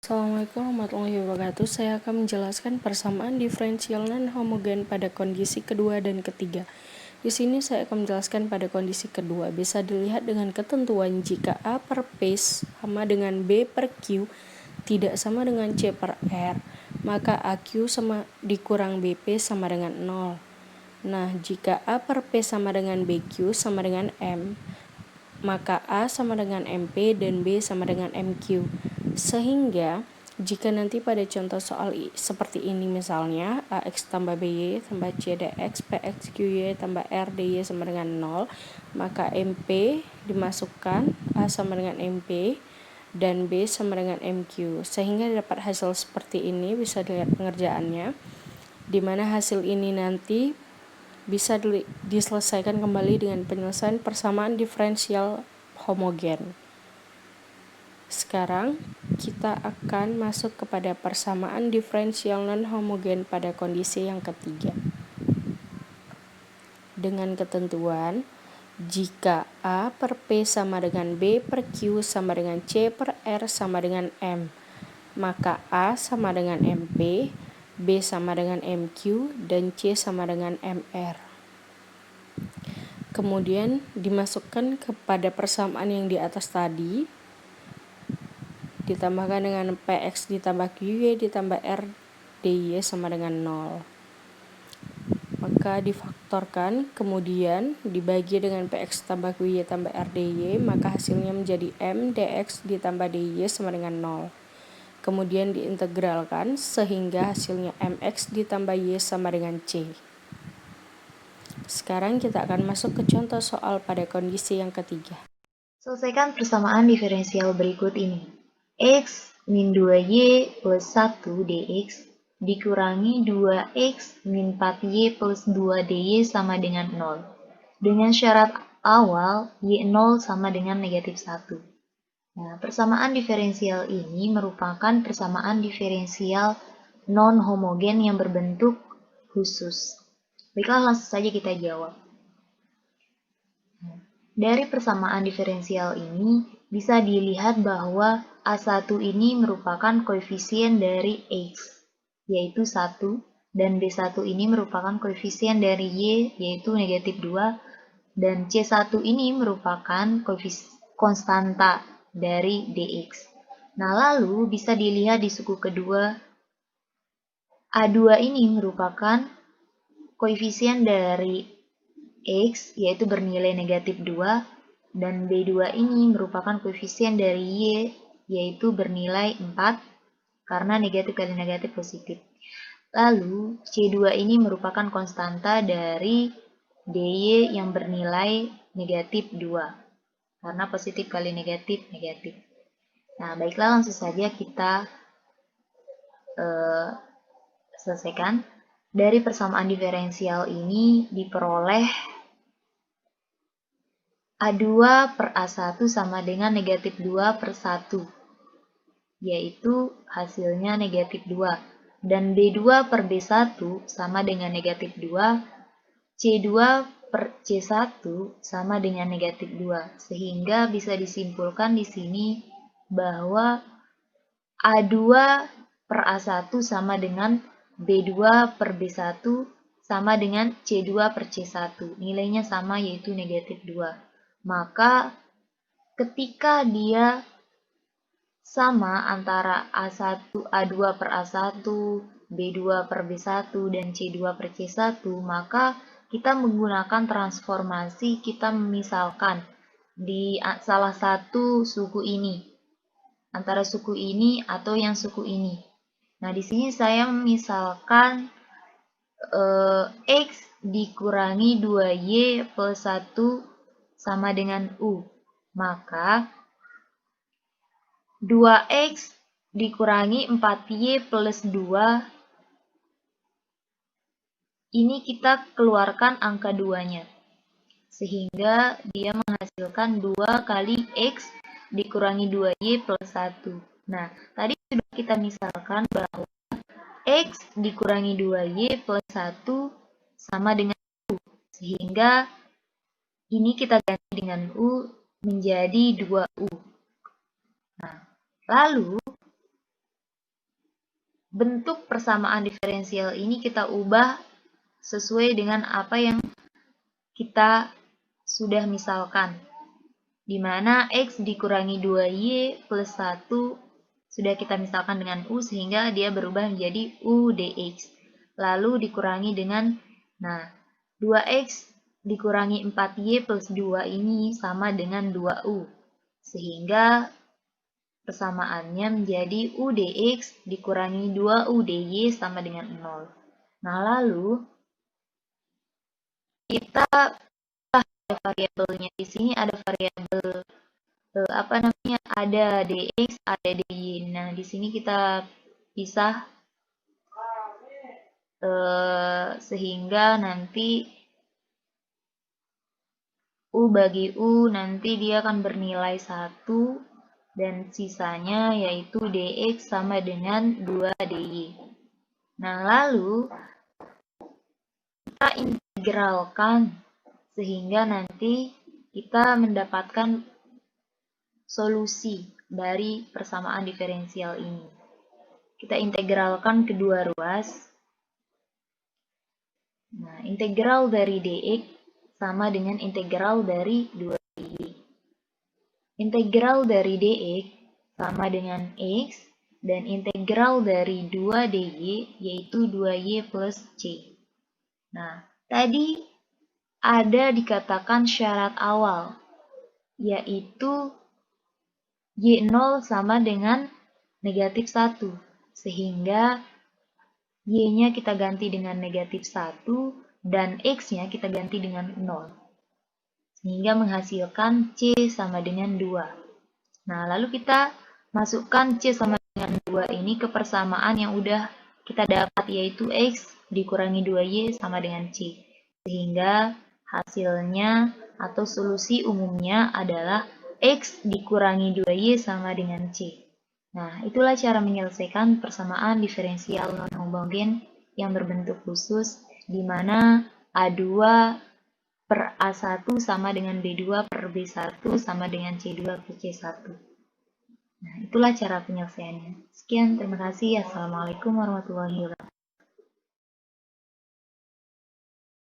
Assalamualaikum warahmatullahi wabarakatuh. Saya akan menjelaskan persamaan diferensial non-homogen pada kondisi kedua dan ketiga. Di sini saya akan menjelaskan pada kondisi kedua. Bisa dilihat dengan ketentuan jika A per P sama dengan B per Q tidak sama dengan C per R, maka AQ sama dikurang BP sama dengan 0. Nah, jika A per P sama dengan BQ sama dengan M, maka A sama dengan MP dan B sama dengan MQ. Sehingga jika nanti pada contoh soal seperti ini misalnya AX tambah BY tambah CDX PXQY tambah RDY sama dengan 0, maka MP dimasukkan A sama dengan MP dan B sama dengan MQ, sehingga dapat hasil seperti ini. Bisa dilihat pengerjaannya, di mana hasil ini nanti bisa diselesaikan kembali dengan penyelesaian persamaan diferensial homogen. Sekarang kita akan masuk kepada persamaan diferensial non-homogen pada kondisi yang ketiga. Dengan ketentuan jika A per P sama dengan B per Q sama dengan C per R sama dengan M, maka A sama dengan MP, B sama dengan MQ, dan C sama dengan MR. Kemudian dimasukkan kepada persamaan yang di atas tadi, ditambahkan dengan PX ditambah QY ditambah RDY sama dengan 0. Maka difaktorkan, kemudian dibagi dengan PX tambah QY tambah RDY, maka hasilnya menjadi M DX ditambah DY sama dengan 0. Kemudian diintegralkan sehingga hasilnya MX ditambah Y sama dengan C. Sekarang kita akan masuk ke contoh soal pada kondisi yang ketiga. Selesaikan persamaan diferensial berikut ini. X min 2Y plus 1 dx dikurangi 2X min 4Y plus 2 dy sama dengan 0. Dengan syarat awal Y0 sama dengan negatif 1. Nah, persamaan diferensial ini merupakan persamaan diferensial non-homogen yang berbentuk khusus. Baiklah, langsung saja kita jawab. Dari persamaan diferensial ini bisa dilihat bahwa A1 ini merupakan koefisien dari X, yaitu 1, dan B1 ini merupakan koefisien dari Y, yaitu negatif 2, dan C1 ini merupakan konstanta dari dx. Nah, lalu bisa dilihat di suku kedua, A2 ini merupakan koefisien dari X, yaitu bernilai negatif 2, dan B2 ini merupakan koefisien dari Y, yaitu bernilai 4, karena negatif kali negatif positif. Lalu, C2 ini merupakan konstanta dari DY yang bernilai negatif 2, karena positif kali negatif, negatif. Nah, baiklah, langsung saja kita selesaikan. Dari persamaan diferensial ini diperoleh A2 per A1 sama dengan negatif 2 per 1, yaitu hasilnya negatif 2. Dan B2 per B1 sama dengan negatif 2, C2 per C1 sama dengan negatif 2. Sehingga bisa disimpulkan di sini bahwa A2 per A1 sama dengan B2 per B1 sama dengan C2 per C1. Nilainya sama, yaitu negatif 2. Maka ketika dia sama antara A2 per A1, B2 per B1, dan C2 per C1, maka kita menggunakan transformasi, kita memisalkan di salah satu suku ini, antara suku ini atau yang suku ini. Nah, di sini saya memisalkan X dikurangi 2Y plus 1 sama dengan U. Maka 2X dikurangi 4Y plus 2, ini kita keluarkan angka 2-nya. Sehingga dia menghasilkan 2 kali X dikurangi 2Y plus 1. Nah, tadi sudah kita misalkan bahwa X dikurangi 2Y plus 1 sama dengan U. Sehingga ini kita ganti dengan U menjadi 2U. Nah, lalu bentuk persamaan diferensial ini kita ubah sesuai dengan apa yang kita sudah misalkan, di mana X dikurangi 2Y plus 1 sudah kita misalkan dengan U sehingga dia berubah menjadi U dx. Lalu dikurangi dengan, 2X dikurangi 4Y plus 2 ini sama dengan 2U. Sehingga persamaannya menjadi U dx dikurangi 2U dy sama dengan 0. Nah, lalu kita ada variabelnya. Di sini ada variabel ada dx, ada dy. Nah, di sini kita pisah sehingga nanti U bagi U nanti dia akan bernilai 1 dan sisanya yaitu dx sama dengan 2 dy. Nah, lalu kita integralkan sehingga nanti kita mendapatkan solusi dari persamaan diferensial ini. Kita integralkan kedua ruas. Nah, integral dari dx sama dengan integral dari 2dy. Integral dari dx sama dengan x, dan integral dari 2dy yaitu 2y plus c. Nah, tadi ada dikatakan syarat awal, yaitu y0 sama dengan negatif 1, sehingga y-nya kita ganti dengan negatif 1 dan x-nya kita ganti dengan 0. Sehingga menghasilkan c sama dengan 2. Nah, lalu kita masukkan c sama dengan 2 ini ke persamaan yang udah kita dapat, yaitu x dikurangi 2y sama dengan c. Sehingga hasilnya atau solusi umumnya adalah x dikurangi 2y sama dengan c. Nah, itulah cara menyelesaikan persamaan diferensial non-homogen yang berbentuk khusus, di mana A2 per A1 sama dengan B2 per B1 sama dengan C2 per C1. Nah, itulah cara penyelesaiannya. Sekian, terima kasih. Assalamualaikum warahmatullahi wabarakatuh.